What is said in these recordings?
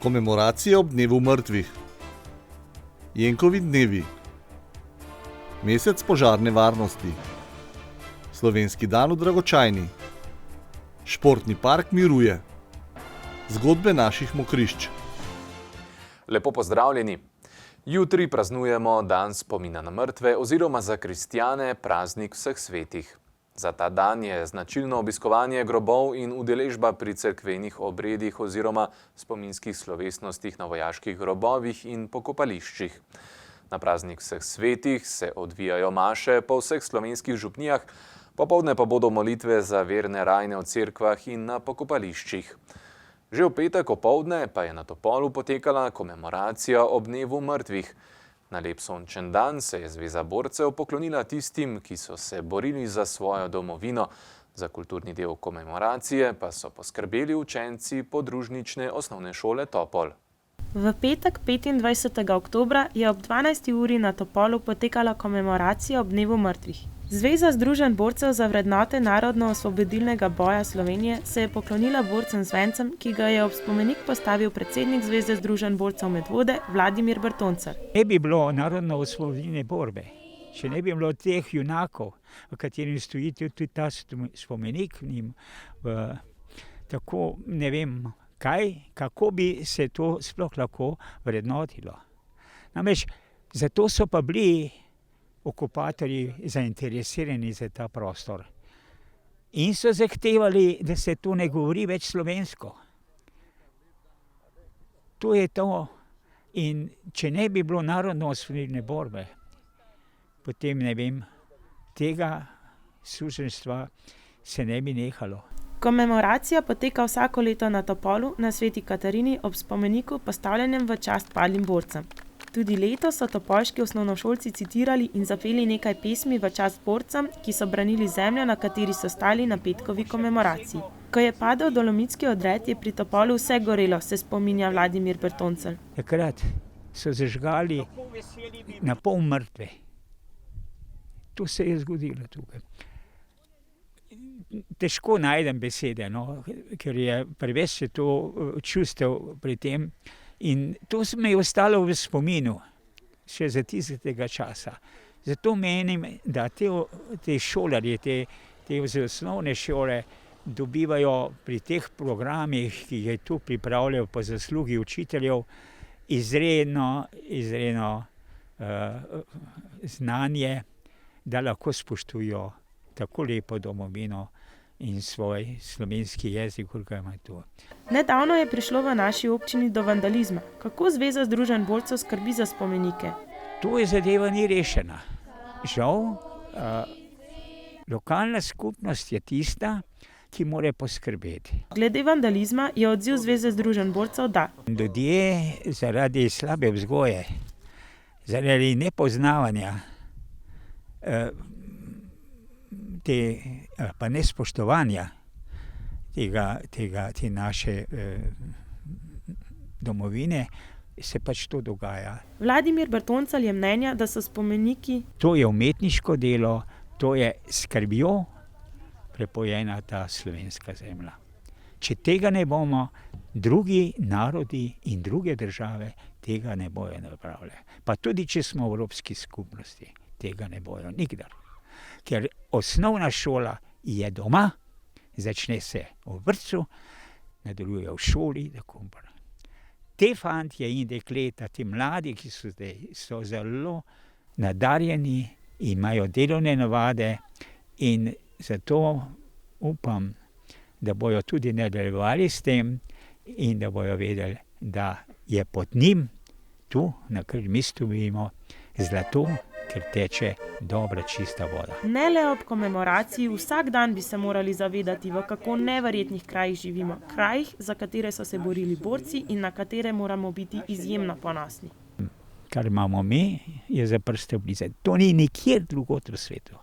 Komemoracije ob dnevu mrtvih. Jenkovi dnevi. Mesec požarne varnosti. Slovenski dan v Dragočajni. Športni park miruje. Zgodbe naših mokrišč. Lepo pozdravljeni. Jutri praznujemo dan spomina na mrtve oziroma za kristjane praznik vseh svetih. Za ta dan je značilno obiskovanje grobov in udeležba pri cerkvenih obredih oziroma spominskih slovesnostih na vojaških grobovih in pokopališčih. Na praznik vseh svetih se odvijajo maše po vseh slovenskih župnijah, popoldne pa bodo molitve za verne rajne v cerkvah in na pokopališčih. Že v petek opoldne pa je na Topolu potekala komemoracija ob dnevu mrtvih. Na lep sončen dan se je Zveza borcev poklonila tistim, ki so se borili za svojo domovino. Za kulturni del komemoracije pa so poskrbeli učenci podružnične osnovne šole Topol. V petek 25. oktobra je ob 12. uri na Topolu potekala komemoracija ob dnevu mrtvih. Zveza združenj borcev za vrednote narodno-osvobodilnega boja Slovenije se je poklonila borcem z vencem, ki ga je ob spomenik postavil predsednik Zveze združenj borcev Medvode Vladimir Bertoncelj. Ne bi bilo narodno-osvobodilne borbe, če ne bi bilo teh junakov, v katerem stoji tudi ta spomenik njim, tako ne vem kaj, kako bi se to sploh lahko vrednotilo. Namreč zato so pa bili okupatorji zainteresirani za ta prostor. In so zahtevali, da se tu ne govori več slovensko. To je to. In če ne bi bilo narodno-osvobodilne borbe, potem ne vem, tega suženjstva se ne bi nehalo. Komemoracija poteka vsako leto na Topolu na Sveti Katarini ob spomeniku postavljenem v čast padlim borcem. Tudi letos so topolški osnovnošolci citirali in zapeli nekaj pesmi v čast borcem, ki so branili zemljo, na kateri so stali na petkovi komemoraciji. Ko je padel dolomitski odred, je pri Topolu vse gorelo, se spominja Vladimir Bertoncelj. Takrat so zažgali na pol mrtve. To se je zgodilo tukaj. Težko najdem besede, ker je preveč se to čustev pri tem. In to mi je ostalo v spominu, še za tistega časa. Zato menim, da te šolarje, te osnovne šole dobivajo pri teh programih, ki jih tu pripravljajo po zaslugi učiteljev, izredno znanje, da lahko spoštujo tako lepo domovino in svoj slovenski jezik, kot ga ima tu. Nedavno je prišlo v naši občini do vandalizma. Kako Zveza združenj borcev skrbi za spomenike? To je zadeva ni rešena. Žal, lokalna skupnost je tista, ki mora poskrbeti. Glede vandalizma je odziv Zveze združenj borcev da. Ljudje zaradi slabe vzgoje, zaradi nepoznavanja, pa nespoštovanja te naše domovine, se pač to dogaja. Vladimir Bertoncelj je mnenja, da so spomeniki. To je umetniško delo, to je skrbjo prepojena ta slovenska zemlja. Če tega ne bomo, drugi narodi in druge države tega ne bojo napravile. Pa tudi, če smo v Evropski skupnosti, tega ne bojo nikdar. Ker osnovna šola je doma, začne se v vrtcu, nadaljuje v šoli, tako naprej. Te fantje in dekleta, ti mladi, ki so zdaj, so zelo nadarjeni, imajo delovne navade in zato upam, da bojo tudi nadaljevali s tem in da bojo vedeli, da je pod njim, tu, na kar mi stojimo, zlato, ker teče dobra, čista voda. Ne le ob komemoraciji, vsak dan bi se morali zavedati, v kako neverjetnih krajih živimo. Krajih, za katere so se borili borci in na katere moramo biti izjemno ponosni. Kar imamo mi, je za prste oblizati. To ni nikjer drugod v svetu.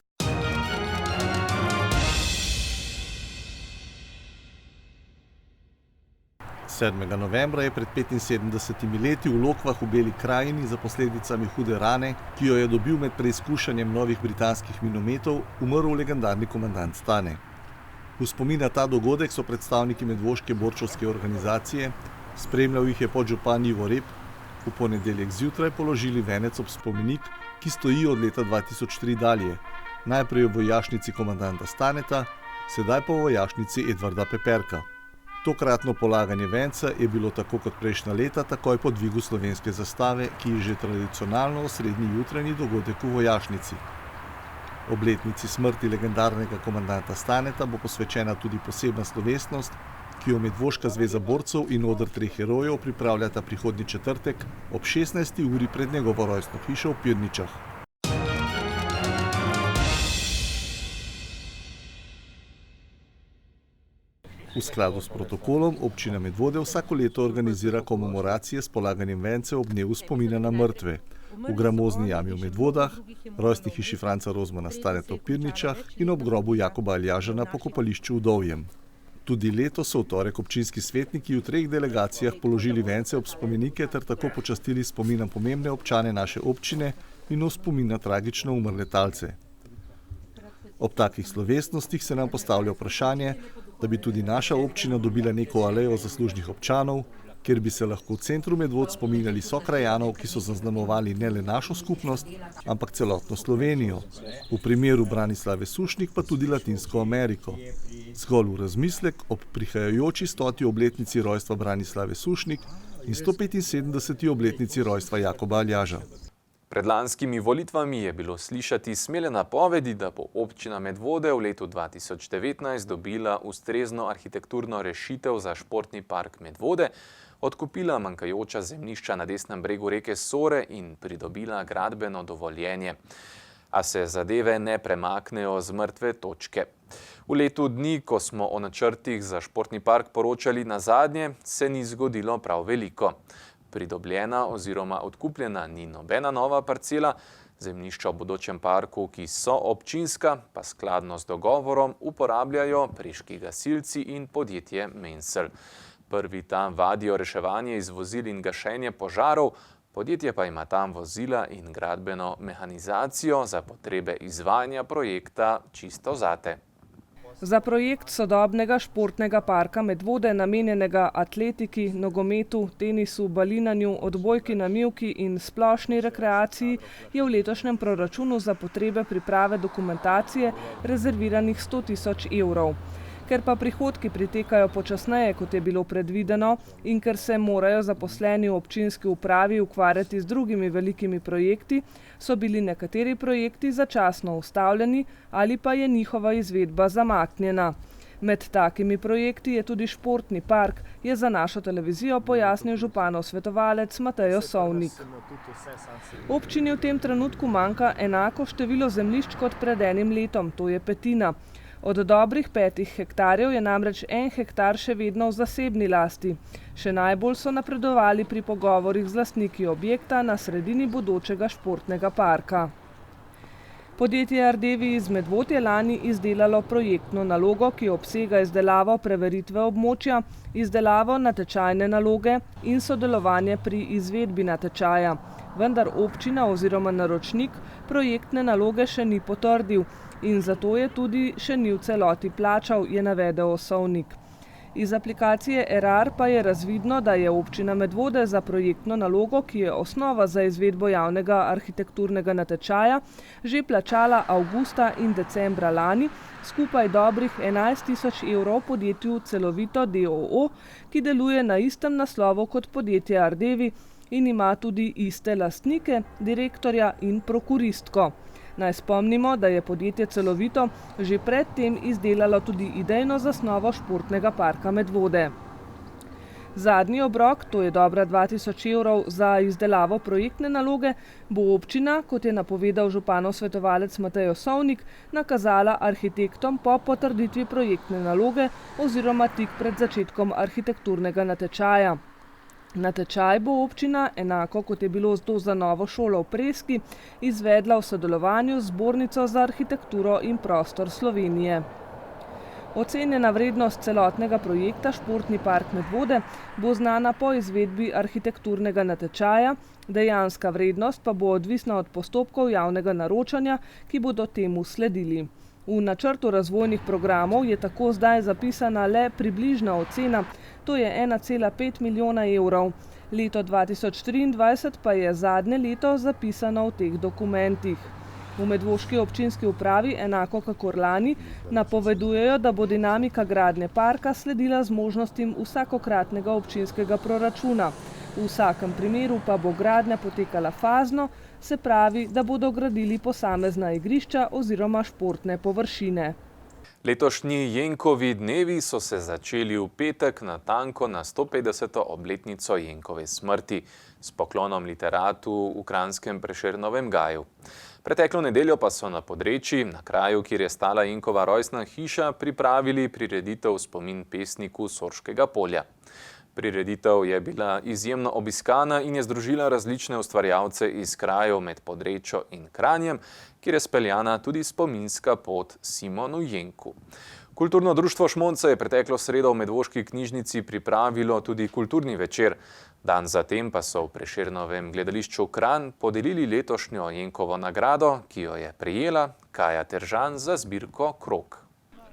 7. novembra je pred 75 leti v Lokvah v Beli krajini za posledicami hude rane, ki jo je dobil med preizkušanjem novih britanskih minometov, umrl legendarni komandant Stane. V spomin na ta dogodek so predstavniki medvoške borčevske organizacije Spremljal jih je podžupan Ivo Rep. V ponedeljek zjutraj položili venec ob spomenik, ki stoji od leta 2003 dalje. Najprej v vojašnici komandanta Staneta, sedaj pa v vojašnici Edvarda Peperka. Tokratno polaganje venca je bilo tako kot prejšnja leta takoj po dvigu slovenske zastave, ki je že tradicionalno osrednji jutranji dogodek v vojašnici. Obletnici smrti legendarnega komandanta Staneta bo posvečena tudi posebna slovesnost, ki jo Medvoška zveza borcev in Oder treh herojev pripravljata prihodnji četrtek ob 16. uri pred njegovo rojstno hišo v Pirničah. V skladu s protokolom občina Medvode vsako leto organizira komemoracije s polaganjem vence ob dnevu spomina na mrtve. V gramozni jami v Medvodah, rojstni hiši Franca Rozmana Staneta v Pirničah in ob grobu Jakoba Aljaža na pokopališču v Dovjem. Tudi letos so v torek občinski svetniki v 3 delegacijah položili vence ob spomenike ter tako počastili spomin na pomembne občane naše občine in v spomin na tragično umrle talce. Ob takih slovesnostih se nam postavlja vprašanje, da bi tudi naša občina dobila neko alejo zaslužnih občanov, kjer bi se lahko v centru Medvod spominjali sokrajanov, ki so zaznamovali ne le našo skupnost, ampak celotno Slovenijo. V primeru Branislave Sušnik pa tudi Latinsko Ameriko. Zgolj v razmislek ob prihajajoči 100. obletnici rojstva Branislave Sušnik in 175. obletnici rojstva Jakoba Aljaža. Pred lanskimi volitvami je bilo slišati smele napovedi, da bo občina Medvode v letu 2019 dobila ustrezno arhitekturno rešitev za športni park Medvode, odkupila manjkajoča zemljišča na desnem bregu reke Sore in pridobila gradbeno dovoljenje. A se zadeve ne premaknejo z mrtve točke. V letu dni, ko smo o načrtih za športni park poročali nazadnje, se ni zgodilo prav veliko. Pridobljena oziroma odkupljena ni nobena nova parcela, zemljišča v bodočem parku, ki so občinska, pa skladno z dogovorom uporabljajo preški gasilci in podjetje Mensel. Prvi tam vadijo reševanje iz vozil in gašenje požarov, podjetje pa ima tam vozila in gradbeno mehanizacijo za potrebe izvajanja projekta Čisto zate. Za projekt sodobnega športnega parka Medvode, namenjenega atletiki, nogometu, tenisu, balinanju, odbojki na mivki in splošni rekreaciji, je v letošnjem proračunu za potrebe priprave dokumentacije rezerviranih 100 000 evrov. Ker pa prihodki pritekajo počasneje, kot je bilo predvideno, in ker se morajo zaposleni v občinski upravi ukvarjati z drugimi velikimi projekti, so bili nekateri projekti začasno ustavljeni ali pa je njihova izvedba zamaknjena. Med takimi projekti je tudi športni park, je za našo televizijo pojasnil županov svetovalec Matej Sovnik. Občini v tem trenutku manjka enako število zemljišč kot pred enim letom, to je petina. Od dobrih 5 hektarjev je namreč 1 hektar še vedno v zasebni lasti. Še najbolj so napredovali pri pogovorih z lastniki objekta na sredini bodočega športnega parka. Podjetje Ardevi iz Medvod je lani izdelalo projektno nalogo, ki obsega izdelavo preveritve območja, izdelavo natečajne naloge in sodelovanje pri izvedbi natečaja. Vendar občina oziroma naročnik projektne naloge še ni potrdil in zato je tudi še ni v celoti plačal, je navedel Sovnik. Iz aplikacije Erar pa je razvidno, da je občina Medvode za projektno nalogo, ki je osnova za izvedbo javnega arhitekturnega natečaja, že plačala avgusta in decembra lani, skupaj dobrih 11 000 evrov podjetju Celovito d.o.o., ki deluje na istem naslovu kot podjetje Ardevi in ima tudi iste lastnike, direktorja in prokuristko. Naj spomnimo, da je podjetje Celovito že predtem izdelalo tudi idejno zasnovo športnega parka Medvode. Zadnji obrok, to je dobra 2000 evrov za izdelavo projektne naloge, bo občina, kot je napovedal županov svetovalec Matej Sovnik, nakazala arhitektom po potrditvi projektne naloge oziroma tik pred začetkom arhitekturnega natečaja. Natečaj bo občina, enako kot je bilo to za novo šolo v Preski, izvedla v sodelovanju z Zbornico za arhitekturo in prostor Slovenije. Ocenjena vrednost celotnega projekta Športni park Medvode bo znana po izvedbi arhitekturnega natečaja, dejanska vrednost pa bo odvisna od postopkov javnega naročanja, ki bodo temu sledili. V načrtu razvojnih programov je tako zdaj zapisana le približna ocena, to je 1,5 milijona evrov. Leto 2023 pa je zadnje leto zapisano v teh dokumentih. V medvoški občinski upravi, enako kakor lani, napovedujejo, da bo dinamika gradnje parka sledila zmožnostim vsakokratnega občinskega proračuna. V vsakem primeru pa bo gradnja potekala fazno, se pravi, da bodo gradili posamezna igrišča oziroma športne površine. Letošnji Jenkovi dnevi so se začeli v petek natanko na 150. obletnico Jenkove smrti s poklonom literatu v kranjskem Prešernovem gaju. Preteklo nedeljo pa so na Podreči, na kraju, kjer je stala Jenkova rojstna hiša, pripravili prireditev spomin pesniku Sorškega polja. Prireditev je bila izjemno obiskana in je združila različne ustvarjalce iz krajev med Podrečo in Kranjem, kjer je speljana tudi spominska pot Simonu Jenku. Kulturno društvo Šmonca je preteklo sredo v Medvoški knjižnici pripravilo tudi kulturni večer. Dan zatem pa so v Prešernovem gledališču Kranj podelili letošnjo Jenkovo nagrado, ki jo je prejela Kaja Teržan za zbirko Krog.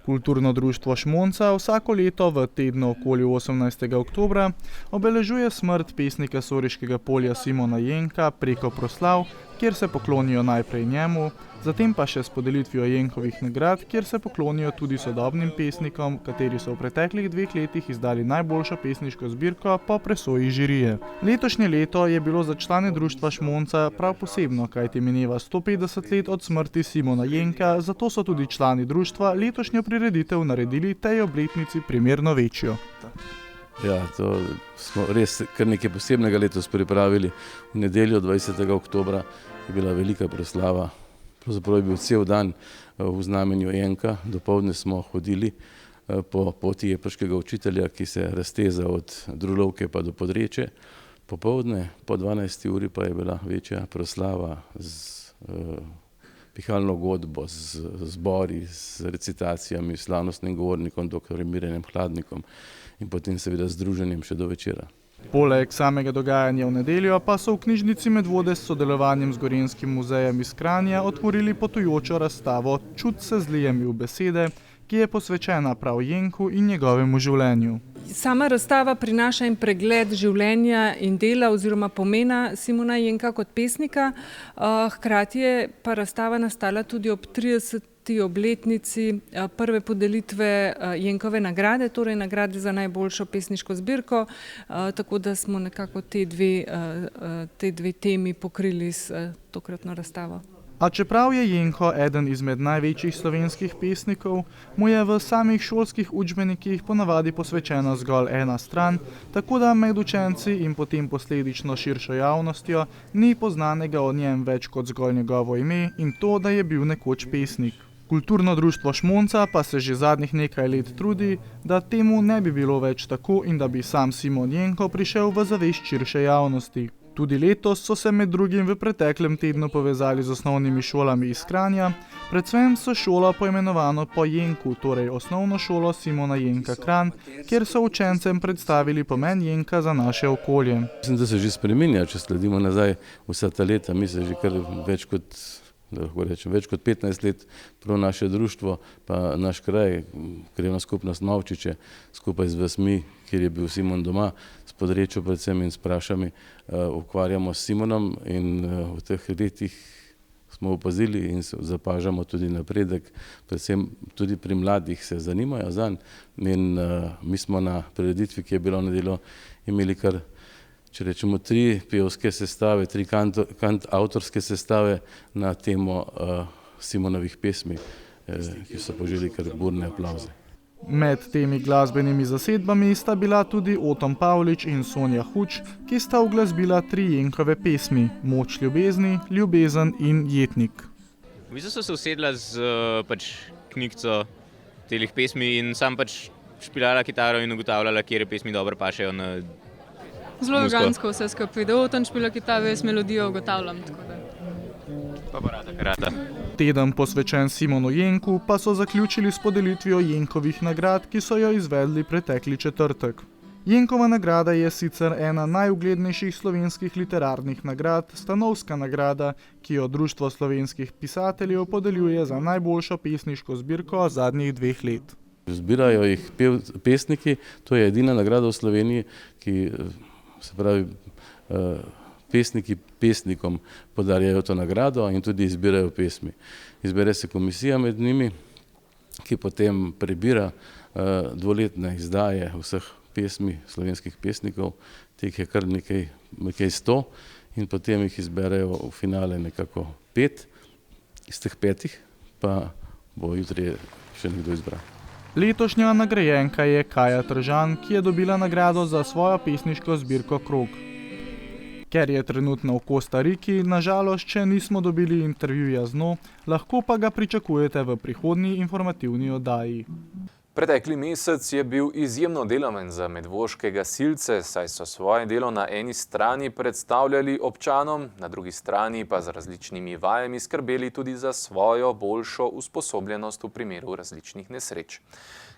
Kulturno društvo Šmonca vsako leto v tednu okoli 18. oktobra obeležuje smrt pesnika Sorškega polja Simona Jenka preko proslav, kjer se poklonijo najprej njemu, zatem pa še s podelitvijo Jenkovih nagrad, kjer se poklonijo tudi sodobnim pesnikom, kateri so v preteklih 2 letih izdali najboljšo pesniško zbirko po presoji žirije. Letošnje leto je bilo za člane društva Šmonca prav posebno, kajti mineva 150 let od smrti Simona Jenka, zato so tudi člani društva letošnjo prireditev naredili tej obletnici primerno večjo. Ja, to smo res kar nekaj posebnega letos pripravili. V nedeljo 20. oktobra je bila velika proslava. Pravzaprav je bil cel dan v znamenju Jenka. Dopoldne smo hodili po poti jeprškega učitelja, ki se razteza od Drulovke pa do Podreče. Popoldne, po 12. uri pa je bila večja proslava z pihalno godbo, z zbori, z recitacijami, slavnostnim govornikom, dr. Mirjanom Hladnikom in potem seveda z druženjem še do večera. Poleg samega dogajanja v nedeljo pa so v knjižnici Medvode s sodelovanjem z Gorenjskim muzejem iz Kranja otvorili potujočo razstavo Čut se zlijem v besede, ki je posvečena prav Jenku in njegovemu življenju. Sama razstava prinaša en pregled življenja in dela oziroma pomena Simona Jenka kot pesnika. Hkrati je pa razstava nastala tudi ob 30. obletnici prve podelitve Jenkove nagrade, torej nagrade za najboljšo pesniško zbirko, tako da smo nekako te dve temi pokrili s tokratno razstavo. A čeprav je Jenko eden izmed največjih slovenskih pesnikov, mu je v samih šolskih učbenikih ponavadi posvečena zgolj ena stran, tako da med učenci in potem posledično širšo javnostjo ni poznanega o njem več kot zgolj njegovo ime in to, da je bil nekoč pesnik. Kulturno društvo Šmonca pa se že zadnjih nekaj let trudi, da temu ne bi bilo več tako in da bi sam Simon Jenko prišel v zavest širše javnosti. Tudi letos so se med drugim v preteklem tednu povezali z osnovnimi šolami iz Kranja, predvsem s šolo poimenovano po Jenku, torej osnovno šolo Simona Jenka Kranj, kjer so učencem predstavili pomen Jenka za naše okolje. Mislim, da se že spreminja, če sledimo nazaj vsa ta leta, mi se že kar več kot 15 let prav naše društvo, pa naš kraj, krajevna skupnost Novčiče, skupaj z vasmi, kjer je bil Simon doma, s Podrečo predvsem in s Prašami, ukvarjamo s Simonom in v teh letih smo opazili in zapažamo tudi napredek, predvsem tudi pri mladih se zanimajo zanj in mi smo na prireditvi, ki je bila v nedeljo, imeli kar, če rečemo, 3 pevske sestave, 3 avtorske sestave na temo Simonovih pesmi, ki so poželi kar burne aplavze. Med temi glasbenimi zasedbami sta bila tudi Otom Pavlič in Sonja Huč, ki sta uglasbila 3 Jenkove pesmi: Moč ljubezni, Ljubezen in Jetnik. V bistvu so se usedla z knjigico telih pesmi in sam špilala kitaro in ugotavljala, kjer pesmi dobro pašejo na zelo organsko vse skupaj. Da Otom špila kitaro, jaz melodijo ugotavljam. Pa rada. Teden posvečen Simonu Jenku pa so zaključili s podelitvijo Jenkovih nagrad, ki so jo izvedli pretekli četrtek. Jenkova nagrada je sicer ena najuglednejših slovenskih literarnih nagrad, stanovska nagrada, ki jo Društvo slovenskih pisateljev podeljuje za najboljšo pesniško zbirko zadnjih 2 let. Zbirajo jih pesniki, to je edina nagrada v Sloveniji, ki se pravi pesniki pesnikom podarjajo to nagrado in tudi izbirajo pesmi. Izbere se komisija med njimi, ki potem prebira 2-letne izdaje vseh pesmi slovenskih pesnikov, teh je kar nekaj 100 in potem jih izberejo v finale nekako 5, iz teh 5 pa bo jutri še nekdo izbral. Letošnja nagrajenka je Kaja Tržan, ki je dobila nagrado za svojo pesniško zbirko Krog. Ker je trenutno v Kostariki, nažalost še nismo dobili intervjuja z njo, lahko pa ga pričakujete v prihodnji informativni oddaji. Pretekli mesec je bil izjemno delaven za medvoške gasilce, saj so svoje delo na eni strani predstavljali občanom, na drugi strani pa z različnimi vajami skrbeli tudi za svojo boljšo usposobljenost v primeru različnih nesreč.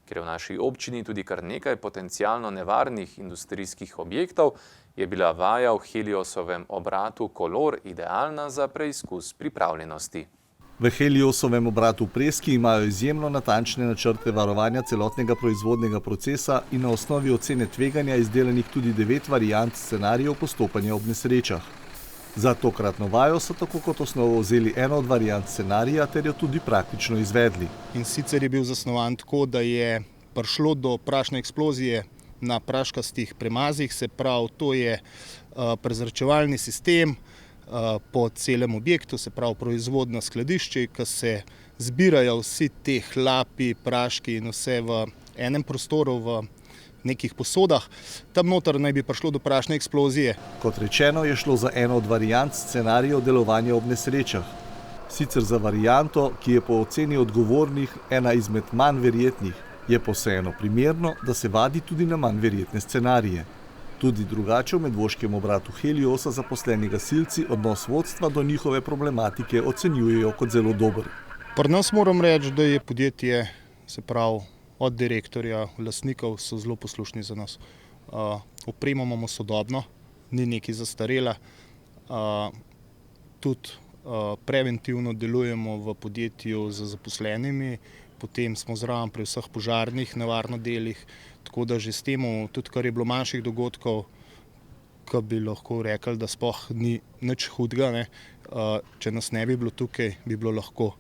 Ker je v naši občini tudi kar nekaj potencialno nevarnih industrijskih objektov, je bila vaja v Heliosovem obratu Kolor idealna za preizkus pripravljenosti. V Heliosovem obratu v Preski imajo izjemno natančne načrte varovanja celotnega proizvodnega procesa in na osnovi ocene tveganja izdelanih tudi 9 variant scenarijev postopanja ob nesrečah. Za tokratno vajo so tako kot osnovo vzeli eno od variant scenarija ter jo tudi praktično izvedli. In sicer je bil zasnovan tako, da je prišlo do prašne eksplozije na praškastih premazih, se pravi, to je prezračevalni sistem po celem objektu, se pravi proizvodna skladišče, ki se zbirajo vsi te hlapi, praški in vse v enem prostoru v nekih posodah. Tam noter naj bi prišlo do prašne eksplozije. Kot rečeno, je šlo za eno od variant scenarijev delovanja ob nesrečah. Sicer za varianto, ki je po oceni odgovornih ena izmed manj verjetnih, je pa vseeno primerno, da se vadi tudi na manj verjetne scenarije. Tudi drugače v medvoškem obratu Heliosa zaposleni gasilci odnos vodstva do njihove problematike ocenjujejo kot zelo dober. Pri nas moram reči, da je podjetje, se pravi od direktorja, lastnikov, so zelo poslušni za nas. Opremo imamo sodobno, ni nekaj zastarela. Tudi preventivno delujemo v podjetju z zaposlenimi, potem smo zraven pri vseh požarnih nevarnih delih, tako da že s tem, tudi kar je bilo manjših dogodkov, ki bi lahko rekli, da sploh ni nič hudega, če nas ne bi bilo tukaj, bi bilo lahko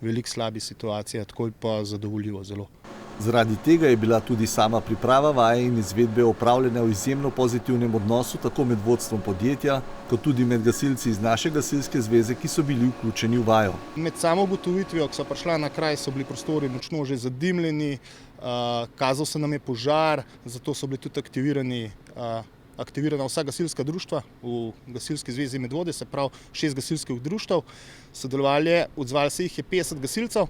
veliko slabih situacij, tako pa zadovoljivo zelo. Zaradi tega je bila tudi sama priprava vaje in izvedbe opravljena v izjemno pozitivnem odnosu tako med vodstvom podjetja, kot tudi med gasilci iz naše gasilske zveze, ki so bili vključeni v vajo. Med samo ugotovitvijo, ko so prišla na kraj, so bili prostori močno že zadimljeni, kazal se nam je požar, zato so bili tudi aktivirana vsa gasilska društva v gasilski zvezi Medvode, se pravi 6 gasilskih društev, sodelovali, odzvali se jih je 50 gasilcev.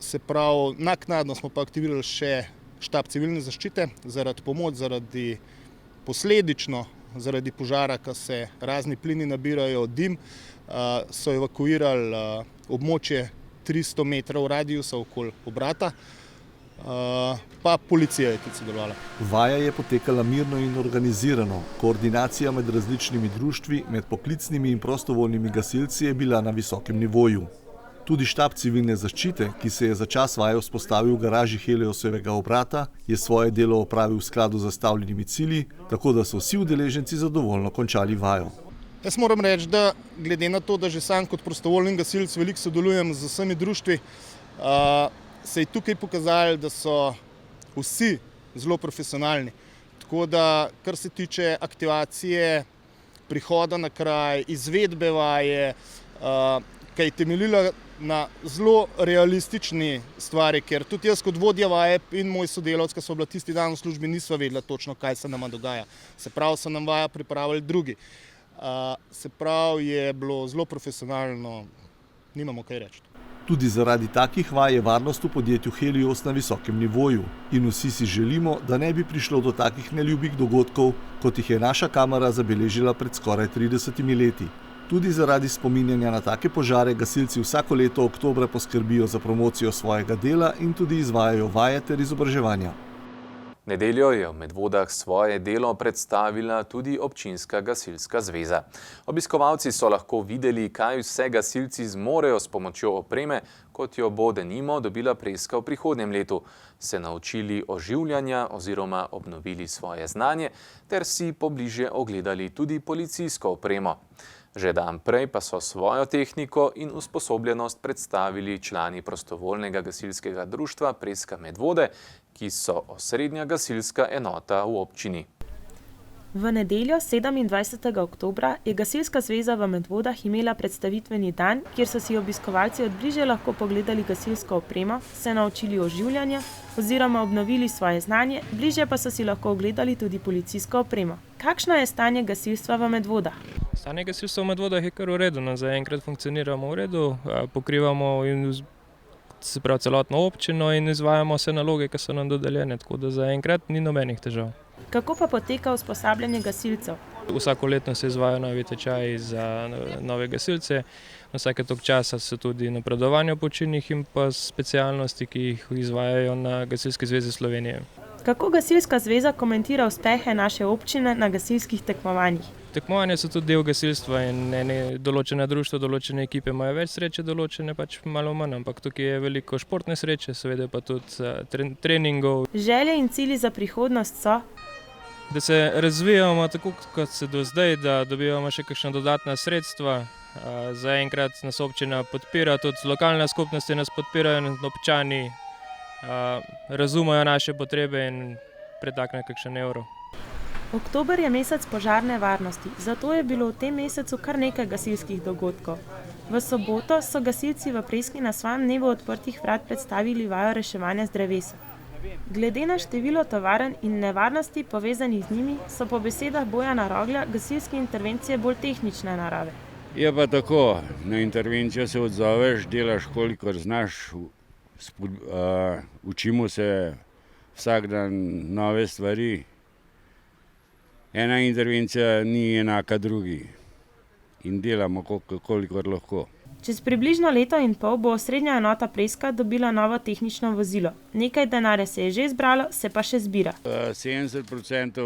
Se pravi, naknadno smo pa aktivirali še štab civilne zaščite zaradi posledično zaradi požara, ko se razni plini nabirajo, dim, so evakuirali območje 300 metrov radiusa okoli obrata, pa policija je tudi sodelovala. Vaja je potekala mirno in organizirano. Koordinacija med različnimi društvi, med poklicnimi in prostovoljnimi gasilci je bila na visokem nivoju. Tudi štab civilne zaščite, ki se je za čas vaje vzpostavil v garaži Heliosovega obrata, je svoje delo opravil v skladu z zastavljenimi cilji, tako da so vsi udeleženci zadovoljno končali vajo. Jaz moram reči, da glede na to, da že sam kot prostovoljni gasilec veliko sodelujem z vsemi društvi, se je tukaj pokazalo, da so vsi zelo profesionalni. Tako da, kar se tiče aktivacije, prihoda na kraj, izvedbe vaje, ki je temeljila na zelo realistični stvari, ker tudi jaz kot vodja vaje in moj sodelavec, ki so bila tisti dan v službi, nisva vedela točno, kaj se nama dogaja. Se pravi, so nam vaja pripravili drugi. Se pravi, je bilo zelo profesionalno, nimamo kaj reči. Tudi zaradi takih vaj je varnost v podjetju Helios na visokem nivoju in vsi si želimo, da ne bi prišlo do takih neljubih dogodkov, kot jih je naša kamera zabeležila pred skoraj 30 leti. Tudi zaradi spominjanja na take požare gasilci vsako leto oktobra poskrbijo za promocijo svojega dela in tudi izvajajo vaje ter izobraževanja. Nedeljo je v Medvodah svoje delo predstavila tudi občinska gasilska zveza. Obiskovalci so lahko videli, kaj vse gasilci zmorejo s pomočjo opreme, kot jo bo denimo dobila Preska v prihodnjem letu, se naučili oživljanja oziroma obnovili svoje znanje ter si pobliže ogledali tudi policijsko opremo. Že dan prej pa so svojo tehniko in usposobljenost predstavili člani prostovoljnega gasilskega društva Preska Medvode, ki so osrednja gasilska enota v občini. V nedeljo 27. oktobra je Gasilska zveza v Medvodah imela predstavitveni dan, kjer so si obiskovalci odbliže lahko pogledali gasilsko opremo, se naučili oživljanja oziroma obnovili svoje znanje, bliže pa so si lahko ogledali tudi policijsko opremo. Kakšno je stanje gasilstva v Medvodah? Stanje gasilstva v Medvodah je kar v redu, zaenkrat funkcioniramo v redu, pokrivamo se pravi celotno občino in izvajamo vse naloge, ki so nam dodeljene, tako da zaenkrat ni nobenih težav. Kako pa poteka usposabljanje gasilcev? Vsako leto se izvajajo novi tečaji za nove gasilce, vsake toliko časa so tudi napredovanja po činih in pa specialnosti, ki jih izvajajo na Gasilski zvezi Slovenije. Kako Gasilska zveza komentira uspehe naše občine na gasilskih tekmovanjih? Tekmovanja so tudi del gasilstva in določene društva, določene ekipe imajo več sreče, določene pač malo manj, ampak tukaj je veliko športne sreče, seveda pa tudi treningov. Želje in cilji za prihodnost so? Da se razvijamo tako, kot se do zdaj, da dobivamo še kakšna dodatna sredstva. Zaenkrat nas občina podpira, tudi lokalne skupnosti nas podpirajo in občani razumejo naše potrebe in pretaknejo kakšen evro. Oktober je mesec požarne varnosti, zato je bilo v tem mesecu kar nekaj gasilskih dogodkov. V soboto so gasilci v Preski na svojem dnevu odprtih vrat predstavili vajo reševanja z drevesa. Glede na število tovarn in nevarnosti povezanih z njimi so po besedah Bojana Roglja gasilske intervencije bolj tehnične narave. Je pa tako, na intervencijo se odzoveš, delaš kolikor znaš, učimo se vsak dan nove stvari. Ena intervencija ni enaka drugi in delamo kolikor lahko. Čez približno leto in pol bo osrednja enota Preska dobila novo tehnično vozilo. Nekaj denarja se je že zbralo, se pa še zbira. 70%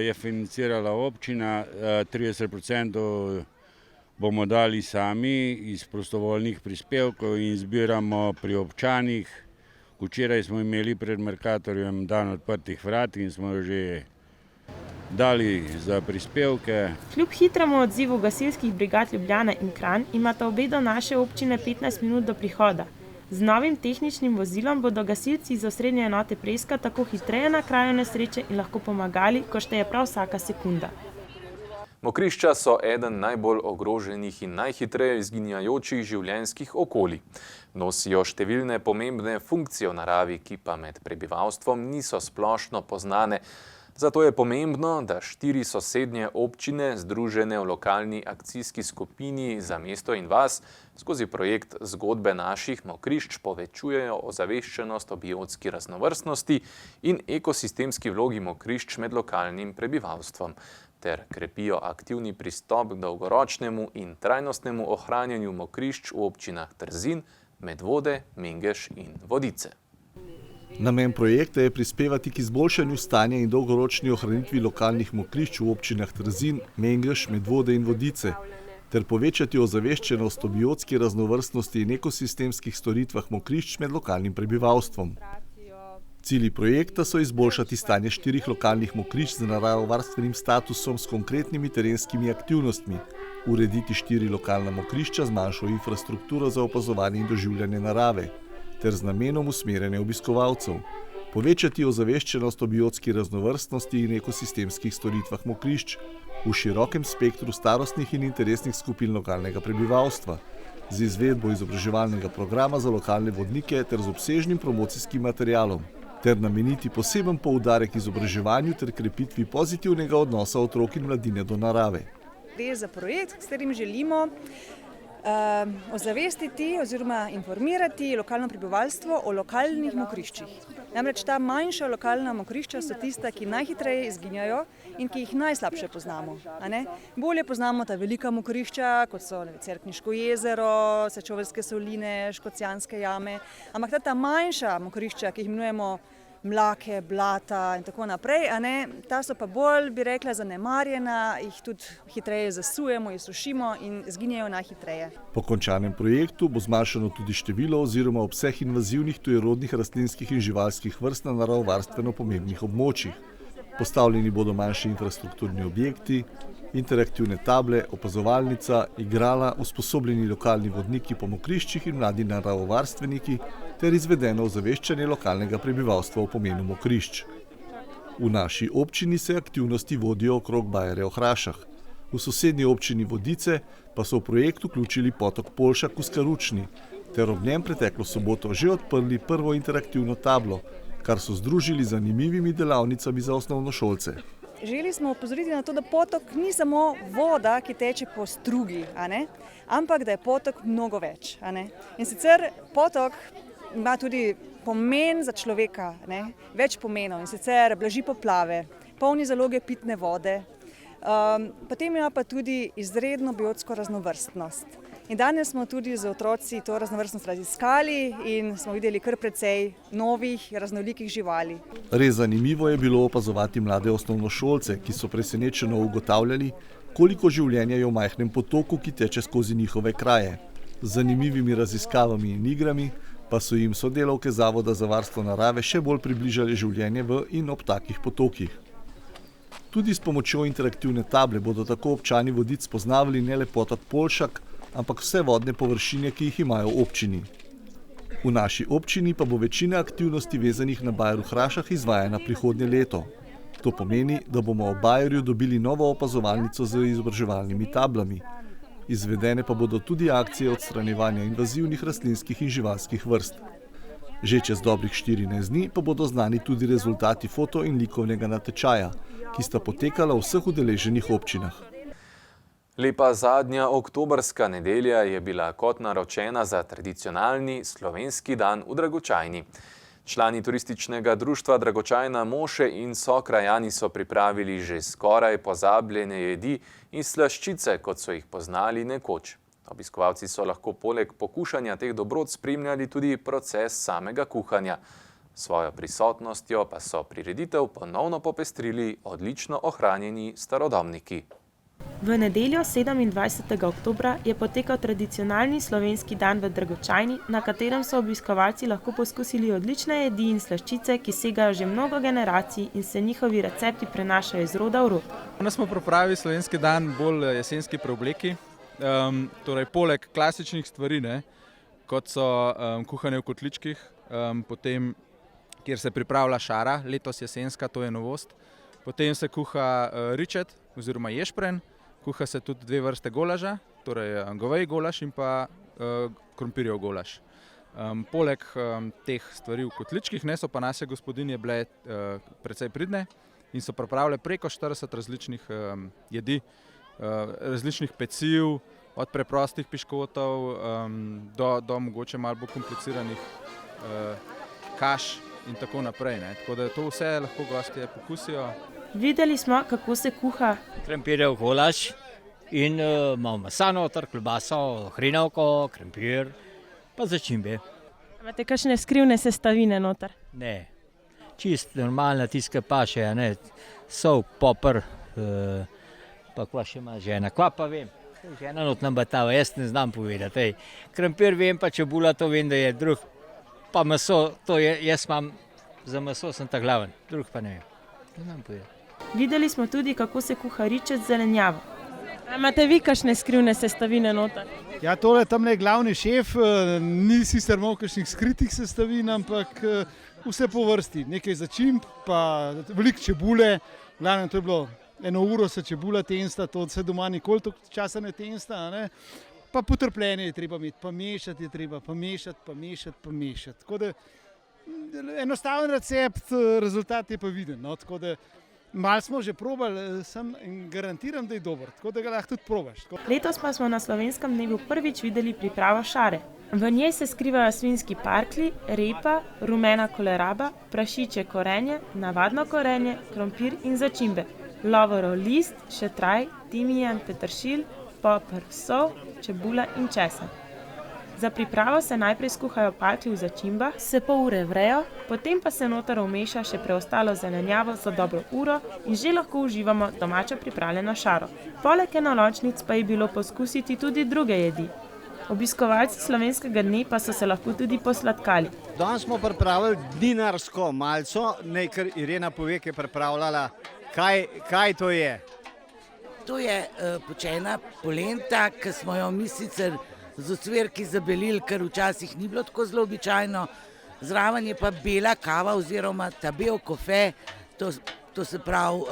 je financirala občina, 30% bomo dali sami iz prostovoljnih prispevkov in zbiramo pri občanih. Včeraj smo imeli pred Mercatorjem dan odprtih vrat in smo že dali za prispevke. Kljub hitremu odzivu gasilskih brigad Ljubljana in Kranj imata obe do naše občine 15 minut do prihoda. Z novim tehničnim vozilom bodo gasilci iz osrednje enote Preska tako hitreje na kraju nesreče in lahko pomagali, ko šteje prav vsaka sekunda. Mokrišča so eden najbolj ogroženih in najhitreje izginjajočih življenjskih okolij. Nosijo številne pomembne funkcije v naravi, ki pa med prebivalstvom niso splošno poznane. Zato je pomembno, da 4 sosednje občine, združene v lokalni akcijski skupini za mesto in vas, skozi projekt Zgodbe naših mokrišč povečujejo ozaveščenost o biotski raznovrstnosti in ekosistemski vlogi mokrišč med lokalnim prebivalstvom, ter krepijo aktivni pristop k dolgoročnemu in trajnostnemu ohranjanju mokrišč v občinah Trzin, Medvode, Mengeš in Vodice. Namen projekta je prispevati k izboljšanju stanja in dolgoročni ohranitvi lokalnih mokrišč v občinah Trzin, Mengeš, Medvode in Vodice, ter povečati ozaveščenost o biotski raznovrstnosti in ekosistemskih storitvah mokrišč med lokalnim prebivalstvom. Cilji projekta so izboljšati stanje 4 lokalnih mokrišč z naravovarstvenim statusom s konkretnimi terenskimi aktivnostmi, urediti 4 lokalna mokrišča z manjšo infrastrukturo za opazovanje in doživljanje narave, ter z namenom usmerjanja obiskovalcev, povečati ozaveščenost o biotski raznovrstnosti in ekosistemskih storitvah mokrišč v širokem spektru starostnih in interesnih skupin lokalnega prebivalstva, z izvedbo izobraževalnega programa za lokalne vodnike ter z obsežnim promocijskim materialom, ter nameniti poseben poudarek izobraževanju ter krepitvi pozitivnega odnosa otrok in mladine do narave. Gre za projekt, s katerim želimo ozavestiti oziroma informirati lokalno prebivalstvo o lokalnih mokriščih. Namreč ta manjša lokalna mokrišča so tista, ki najhitreje izginjajo in ki jih najslabše poznamo. Bolje poznamo ta velika mokrišča, kot so Cerkniško jezero, Sečoveljske soline, Škocjanske jame, ampak ta manjša mokrišča, ki jih imenujemo mlake, blata in tako naprej. Ta so pa bolj, bi rekla, zanemarjena, jih tudi hitreje zasujemo, jih sušimo in zginjajo najhitreje. Po končanem projektu bo zmanjšano tudi število oziroma obseg invazivnih tujerodnih rastlinskih in živalskih vrst na naravovarstveno pomembnih območjih. Postavljeni bodo manjši infrastrukturni objekti, interaktivne table, opazovalnica, igrala, usposobljeni lokalni vodniki po mokriščih in mladi naravovarstveniki ter izvedeno ozaveščanje lokalnega prebivalstva o pomenu mokrišč. V naši občini se aktivnosti vodijo okrog bajere o Hrašah. V sosednji občini Vodice pa so v projekt vključili potok Polšak v Skaručni ter ob njem preteklo soboto že odprli prvo interaktivno tablo, kar so združili z zanimivimi delavnicami za osnovnošolce. Želeli smo opozoriti na to, da potok ni samo voda, ki teče po strugi, ampak da je potok mnogo več. In sicer potok ima tudi pomen za človeka, več pomenov, in sicer blaži poplave, polni zaloge pitne vode, potem ima pa tudi izredno biotsko raznovrstnost. In danes smo tudi z otroci to raznovrstnost raziskali in smo videli kar precej novih, raznolikih živali. Res zanimivo je bilo opazovati mlade osnovnošolce, ki so presenečeno ugotavljali, koliko življenja je v majhnem potoku, ki teče skozi njihove kraje. Z zanimivimi raziskavami in igrami pa so jim sodelavke Zavoda za varstvo narave še bolj približali življenje v in ob takih potokih. Tudi s pomočjo interaktivne table bodo tako občani Vodic spoznavali ne le potok Polšak, ampak vse vodne površine, ki jih imajo v občini. V naši občini pa bo večina aktivnosti vezanih na bajer v Hrašah izvajana prihodnje leto. To pomeni, da bomo ob bajerju dobili novo opazovalnico z izobraževalnimi tablami. Izvedene pa bodo tudi akcije odstranjevanja invazivnih rastlinskih in živalskih vrst. Že čez dobrih 14 dni pa bodo znani tudi rezultati foto- in likovnega natečaja, ki sta potekala v vseh udeleženih občinah. Lepa zadnja oktobrska nedelja je bila kot naročena za tradicionalni slovenski dan v Dragočajni. Člani turističnega društva Dragočajna Moše in sokrajani so pripravili že skoraj pozabljene jedi in slaščice, kot so jih poznali nekoč. Obiskovalci so lahko poleg pokušanja teh dobrot spremljali tudi proces samega kuhanja. Svojo prisotnostjo pa so prireditev ponovno popestrili odlično ohranjeni starodobniki. V nedeljo 27. oktobra je potekal tradicionalni slovenski dan v Dragočajni, na katerem so obiskovalci lahko poskusili odlične jedi in slaščice, ki segajo že mnogo generacij in se njihovi recepti prenašajo iz roda v rod. Danes smo pripravili slovenski dan bolj jesenski preobleki, torej poleg klasičnih stvari, kot so kuhanje v kotličkih, potem kjer se pripravlja šara, letos jesenska, to je novost. Potem se kuha ričet oziroma ješprenj, kuha se tudi dve vrste golaža, torej goveji golaž in pa krompirjev golaž. Poleg teh stvari v kotličkih so pa naše gospodinje bile precej pridne in so pripravile preko 40 različnih jedi, različnih peciv, od preprostih piškotov do mogoče malo bolj kompliciranih kaš in tako naprej. Tako da to vse lahko gostje pokusijo. Videli smo, kako se kuha krompirjev golaž in imamo mesa noter, klobaso, hrenovko, krompir pa začimbe. Imate kakšne skrivne sestavine noter? Ne, čist normalna tiska paše, sol, poper, pa kva še ima žena. Kva pa vem, žena not nam batava, jaz ne znam povedati. Krompir vem, pa čebula, to vem, da je drug, pa meso, to je, jaz imam, za meso sem ta glaven, drug pa ne vem, ne znam povedati. Videli smo tudi, kako se kuha ričet z zelenjavo. Imate vi kakšne skrivne sestavine noter? Ja, tole tamle je glavni šef, ni sicer imel kakšnih skritih sestavin, ampak vse po vrsti. Nekaj začimb, pa veliko čebule, glavno to je bilo 1 uro se čebula tensta, to se doma nikoli toliko časa ne tensta, pa potrpljenje je treba imeti, pa mešati je treba, pa mešati. Tako da enostaven recept, rezultat je pa viden, tako da malo smo že probali, sem garantiram, da je dober, tako da ga lahko tudi probaš. Letos pa smo na slovenskem dnevu prvič videli pripravo šare. V njej se skrivajo svinjski parklji, repa, rumena koleraba, prašiče korenje, navadno korenje, krompir in začimbe, lovorov list, šetraj, timijan, peteršilj, poper, sol, čebula in česen. Za pripravo se najprej skuhajo palčki v začimbah, se pol ure vrejo, potem pa se noter vmeša še preostalo zelenjavo za dobro uro in že lahko uživamo domačo pripravljeno šaro. Poleg enolončnic pa je bilo poskusiti tudi druge jedi. Obiskovalci slovenskega dne pa so se lahko tudi posladkali. Danes smo pripravili dinarsko malco, kar Irena pove, ki je pripravljala. Kaj to je? To je pečena polenta, ki smo jo mi sicer z ocvirki zabelili, ker včasih ni bilo tako zelo običajno. Zraven je pa bela kava oziroma ta bel kofe, to se pravi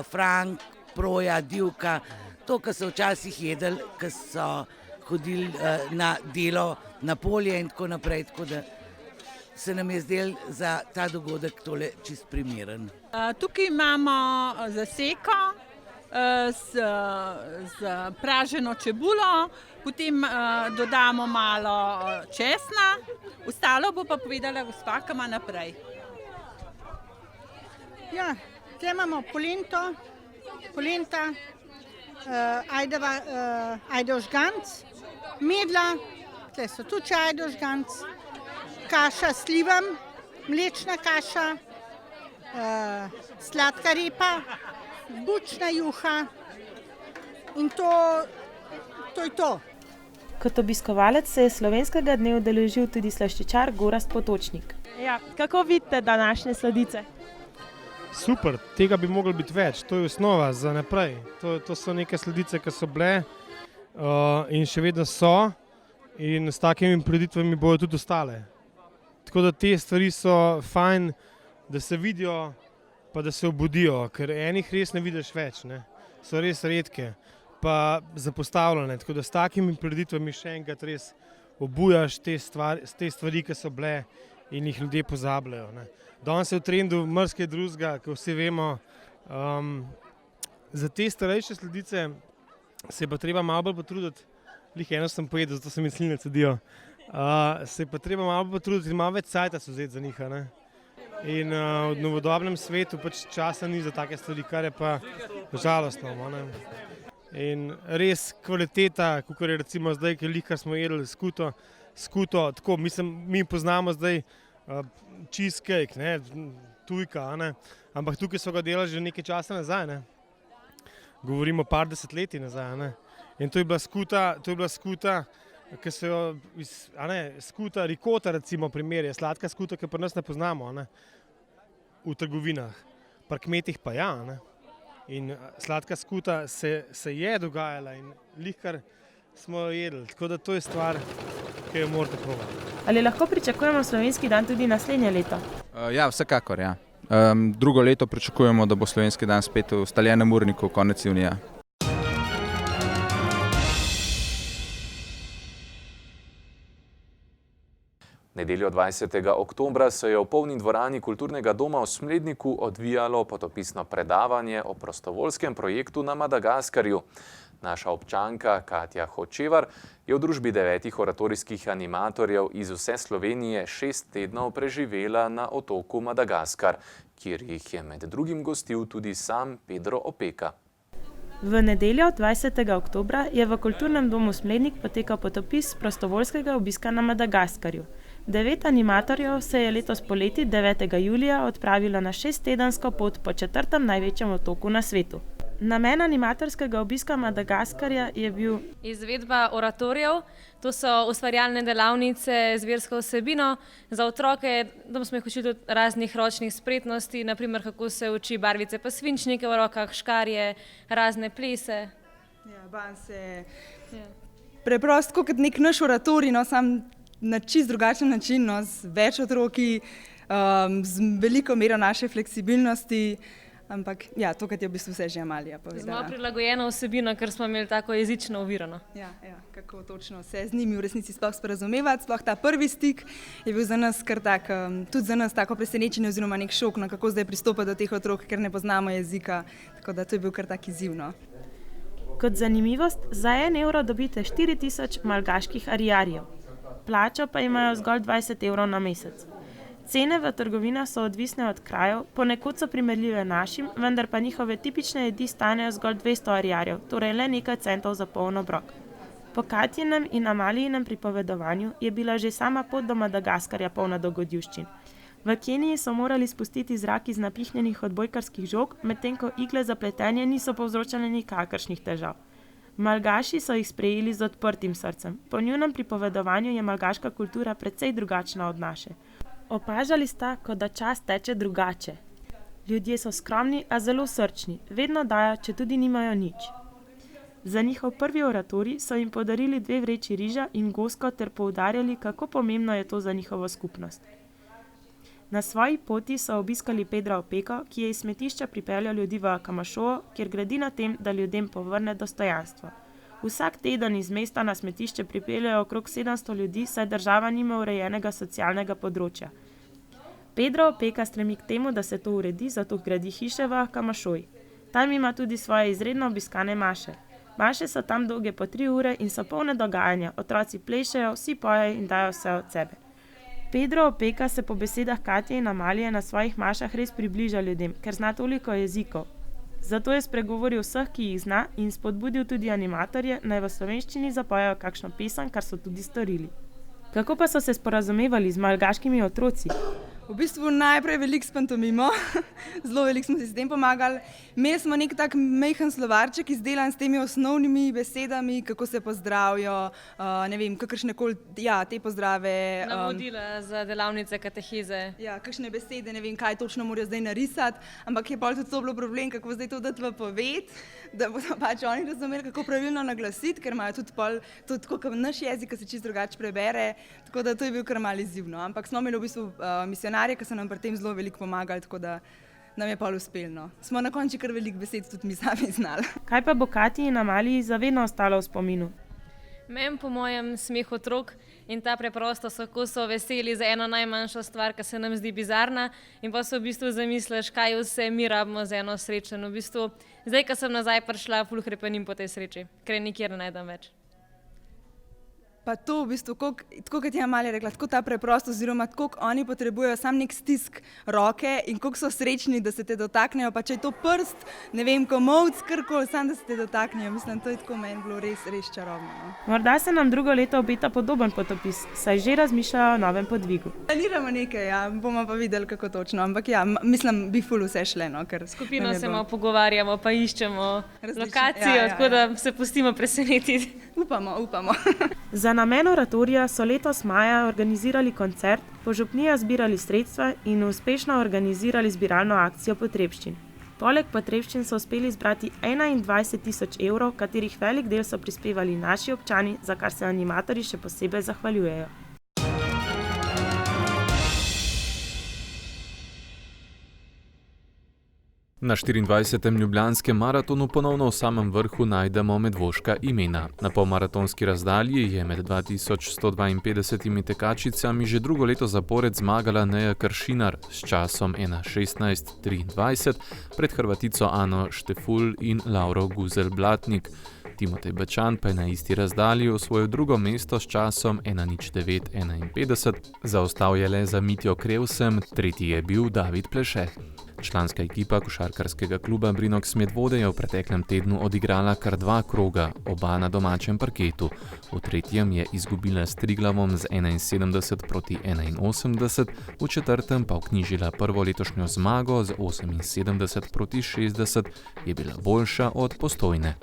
frank, proja, divka, to, kar so včasih jedli, ker so hodili na delo, na polje in tako naprej, tako da se nam je zdel za ta dogodek tole čist primeren. Tukaj imamo zaseko z praženo čebulo, potem dodamo malo česna, ostalo bo pa povedala gospa, ki ima naprej. Ja, tukaj imamo polenta, ajdo žganc, medla, tukaj so tudi ajdo žganc, kaša s slivom, mlečna kaša, sladka repa, bučna juha in to je to. Kot obiskovalec se je slovenskega dne udeležil tudi slaščičar Gorazd Potočnik. Ja, kako vidite današnje sladice? Super, tega bi moglo biti več, to je osnova za naprej. To so neke sladice, ki so bile in še vedno so in s takimi preditvami bojo tudi ostale. Tako da te stvari so fajn, da se vidijo pa da se obudijo, ker enih res ne vidiš več, ne? So res redke, pa zapostavljene, tako da s takimi preditvami še enkrat res obujaš te stvari, ki so bile in jih ljudje pozabljajo, ne? Danes je v trendu marsikaj drugega, ko vsi vemo. Za te starejše sladice se je pa treba malo bolj potruditi, lih eno sem pojedel, zato se mi sline cedijo, se je pa treba malo bolj potruditi in malo več cajta se vzeti za njih, ne? In v novodobnem svetu pač časa ni za take stvari, kar je pa žalostno, ne? In res kvaliteta, kakor je recimo zdaj, kar smo jedli skuto, tako, mislim, mi poznamo zdaj cheesecake, ne, tujka, ne, ampak tukaj so ga delali že nekaj časa nazaj, ne, govorimo par desetletij nazaj, ne, in to je bila skuta, ki se jo, skuta rikota recimo primer je, sladka skuta, ki pri nas ne poznamo, ne, v trgovinah, pri kmetih pa ja, ne, in sladka skuta se je dogajala in lihkar smo jo jedli, tako da to je stvar, ki jo morate probati. Ali lahko pričakujemo slovenski dan tudi naslednje leto? Ja, vsekakor, ja. Drugo leto pričakujemo, da bo slovenski dan spet v ustaljenem urniku konec junija. Nedeljo 20. oktobra se je v polni dvorani Kulturnega doma v Smledniku odvijalo potopisno predavanje o prostovoljskem projektu na Madagaskarju. Naša občanka Katja Hočevar je v družbi 9 oratorijskih animatorjev iz vse Slovenije 6 tednov preživela na otoku Madagaskar, kjer jih je med drugim gostil tudi sam Pedro Opeka. V nedeljo 20. oktobra je v Kulturnem domu Smlednik potekal potopis prostovoljskega obiska na Madagaskarju. 9 animatorjev se je letos poleti 9. julija odpravilo na 6-tedensko pot po 4. največjem otoku na svetu. Namen animatorskega obiska Madagaskarja je bil izvedba oratorijev, to so ustvarjalne delavnice z versko vsebino. Za otroke smo jih učili tudi raznih ročnih spretnosti, naprimer kako se uči barvice pa svinčnike v rokah, škarje, razne plese. Ja, banse. Preprosto kot nek naš oratorij, no, sam na čist drugačen način, no, z več otroki, z veliko mero naše fleksibilnosti. Ampak ja, to, kar je v bistvu vse že Amalija povedala. Z malo prilagojeno vsebino, ker smo imeli tako jezično ovirano. Ja, kako točno se z njimi v resnici sploh sporazumevati, sploh ta prvi stik je bil za nas kar tak, tudi za nas tako presenečenje oziroma nek šok, no, kako zdaj pristopati do teh otrok, ker ne poznamo jezika, tako da to je bil kar tak izziv, no. Kot zanimivost, za 1 evro dobite 4000 malgaških arijarjev. Plačo pa imajo zgolj 20 evrov na mesec. Cene v trgovinah so odvisne od krajev, ponekod so primerljive našim, vendar pa njihove tipične jedi stanejo zgolj 200 arijarjev, torej le nekaj centov za poln obrok. Po Katjinem in Amalijinem pripovedovanju je bila že sama pot do Madagaskarja polna dogodivščin. V Keniji so morali spustiti zrak iz napihnjenih odbojkarskih žog, medtem ko igle za pletenje niso povzročale nikakršnih težav. Malgaši so jih sprejeli z odprtim srcem. Po njunem pripovedovanju je malgaška kultura precej drugačna od naše. Opažali sta, kot da čas teče drugače. Ljudje so skromni, a zelo srčni, vedno dajo, če tudi nimajo nič. Za njihov prvi oratorij so jim podarili 2 vreči riža in gosko ter poudarjali, kako pomembno je to za njihovo skupnost. Na svoji poti so obiskali Pedra Opeko, ki je iz smetišča pripeljal ljudi v Akamašoo, kjer gradi na tem, da ljudem povrne dostojanstvo. Vsak teden iz mesta na smetišče pripeljejo okrog 700 ljudi, saj država nima urejenega socialnega področja. Pedro Opeka stremi k temu, da se to uredi, zato gradi hiše v Akamašooji. Tam ima tudi svoje izredno obiskane maše. Maše so tam dolge po 3 ure in so polne dogajanja, otroci plešejo, vsi pojejo in dajo vse od sebe. Pedro Opeka se po besedah Katje in Amalije na svojih mašah res približa ljudem, ker zna toliko jezikov. Zato je spregovoril vseh, ki jih zna, in spodbudil tudi animatorje, naj v slovenščini zapojejo kakšno pesem, kar so tudi storili. Kako pa so se sporazumevali z malgaškimi otroci? V bistvu najprej veliko s pantomimo, zelo veliko smo si s tem pomagali. Imeli smo nek tak majhen slovarček izdelan s temi osnovnimi besedami, kako se pozdravijo, ne vem, kakršnekoli, ja, te pozdrave. Navodila za delavnice, kateheze. Ja, kakšne besede, ne vem, kaj točno morajo zdaj narisati, ampak je pa tudi to bilo problem, kako zdaj to dati v poved, da bodo pač oni razumeli, kako pravilno naglasiti, ker imajo tudi pol, tudi tako kot naš jezik, ki se čisto drugače prebere, tako da to je bil kar malo izzivno. Ampak smo imeli v bistvu misionarje, ki so nam pri tem zelo veliko pomagali, tako da nam je pol uspelno. Smo na koncu kar veliko besed tudi mi sami znali. Kaj pa bo Katji in Amaliji zavedno ostalo v spominu? Meni po mojem smeh otrok in ta preprostost, kako so veseli za eno najmanjšo stvar, ki se nam zdi bizarna, in pa se v bistvu zamisliš, kaj vse mi rabimo za eno srečo. V bistvu, zdaj, ko sem nazaj prišla, ful hrepenim po tej sreči, ker nikjer ne najdem več. Pa to v bistvu, tako kot je Amalija rekla, tako ta preprostost, oziroma tako oni potrebujejo sam nek stisk roke in koliko so srečni, da se te dotaknejo, pa če je to prst, ne vem, komolc, karkoli, sam da se te dotaknejo. Mislim, to je tako meni bilo res čarobno. No. Morda se nam drugo leto obeta podoben potopis, saj že razmišljajo o novem podvigu. Planiramo nekaj, ja, bomo pa videli, kako točno, ampak ja, mislim, bi ful vse šle, no, ker skupino se malo pogovarjamo, pa iščemo lokacijo, tako da se pustimo presenetiti. Upamo. Za namen oratorija so letos maja organizirali koncert, požupnija zbirali sredstva in uspešno organizirali zbiralno akcijo potrebščin. Poleg potrebščin so uspeli zbrati 21.000 evrov, katerih velik del so prispevali naši občani, za kar se animatorji še posebej zahvaljujejo. Na 24. ljubljanskem maratonu ponovno v samem vrhu najdemo medvoška imena. Na polmaratonski razdalji je med 2152 tekačicami že drugo leto zapored zmagala Neja Kršinar s časom 1:16:23 pred Hrvatico Ano Štefulj in Lauro Guzelj-Blatnik. Timotej Bečan pa je na isti razdalji osvojil drugo mesto s časom 1:09:51, zaostal je le za Mitjo Krevsem, tretji je bil David Pleše. Članska ekipa košarkarskega kluba Brinox Medvode je v preteklem tednu odigrala kar 2 kroga, oba na domačem parketu. V tretjem je izgubila s Triglavom z 71:81, v četrtem pa vknjižila prvo letošnjo zmago z 78:60, je bila boljša od Postojne.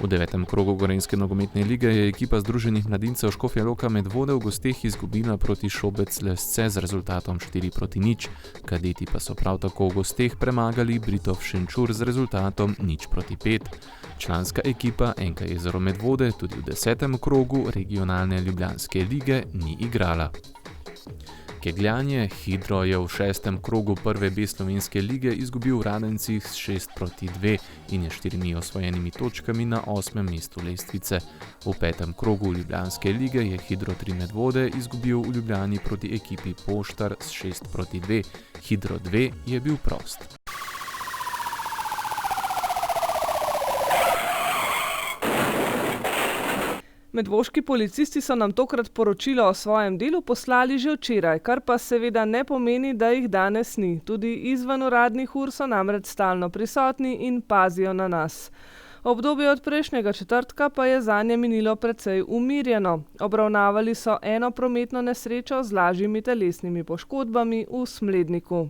V 9. krogu Gorenjske nogometne lige je ekipa Združenih mladincev Škofja Loka Medvode v gosteh izgubila proti Šobec Lesce z rezultatom 4:0, kadeti pa so prav tako v gosteh premagali Britov Šenčur z rezultatom 0:5. Članska ekipa NK Jezero Medvode tudi v 10. krogu regionalne ljubljanske lige ni igrala. Kegljanje Hidro je v 6. krogu prve B slovenske lige izgubil v Radencih s 6:2 in je 4 osvojenimi točkami na 8. mestu lestvice. V 5. krogu ljubljanske lige je Hidro 3 Medvode izgubil v Ljubljani proti ekipi Poštar s 6:2. Hidro 2 je bil prost. Medvoški policisti so nam tokrat poročilo o svojem delu poslali že včeraj, kar pa seveda ne pomeni, da jih danes ni. Tudi izven uradnih ur so namreč stalno prisotni in pazijo na nas. Obdobje od prejšnjega četrtka pa je zanje minilo precej umirjeno. Obravnavali so eno prometno nesrečo z lažjimi telesnimi poškodbami v Smledniku.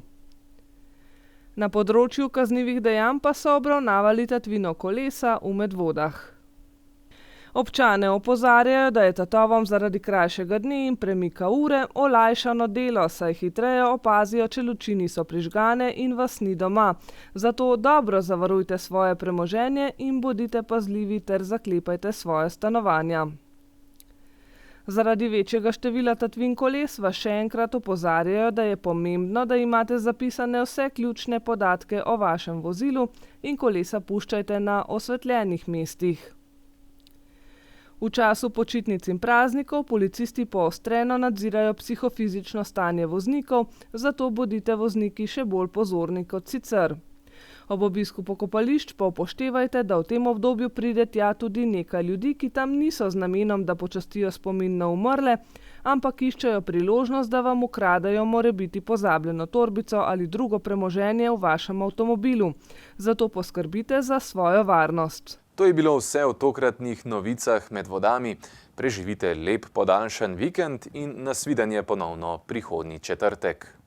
Na področju kaznivih dejanj pa so obravnavali tatvino kolesa v Medvodah. Občane opozarjajo, da je tatovom zaradi krajšega dne in premika ure olajšano delo, saj hitreje opazijo, če luči niso prižgane in vas ni doma. Zato dobro zavarujte svoje premoženje in bodite pazljivi ter zaklepajte svoje stanovanja. Zaradi večjega števila tatvin koles vas še enkrat opozarjajo, da je pomembno, da imate zapisane vse ključne podatke o vašem vozilu in kolesa puščajte na osvetljenih mestih. V času počitnic in praznikov policisti poostreno nadzirajo psihofizično stanje voznikov, zato bodite vozniki še bolj pozorni kot sicer. Ob obisku pokopališč pa upoštevajte, da v tem obdobju pride tja tudi nekaj ljudi, ki tam niso z namenom, da počastijo spomin na umrle, ampak iščejo priložnost, da vam ukradajo morebiti pozabljeno torbico ali drugo premoženje v vašem avtomobilu. Zato poskrbite za svojo varnost. To je bilo vse v tokratnih novicah Med vodami. Preživite lep podaljšan vikend in nasvidenje ponovno prihodnji četrtek.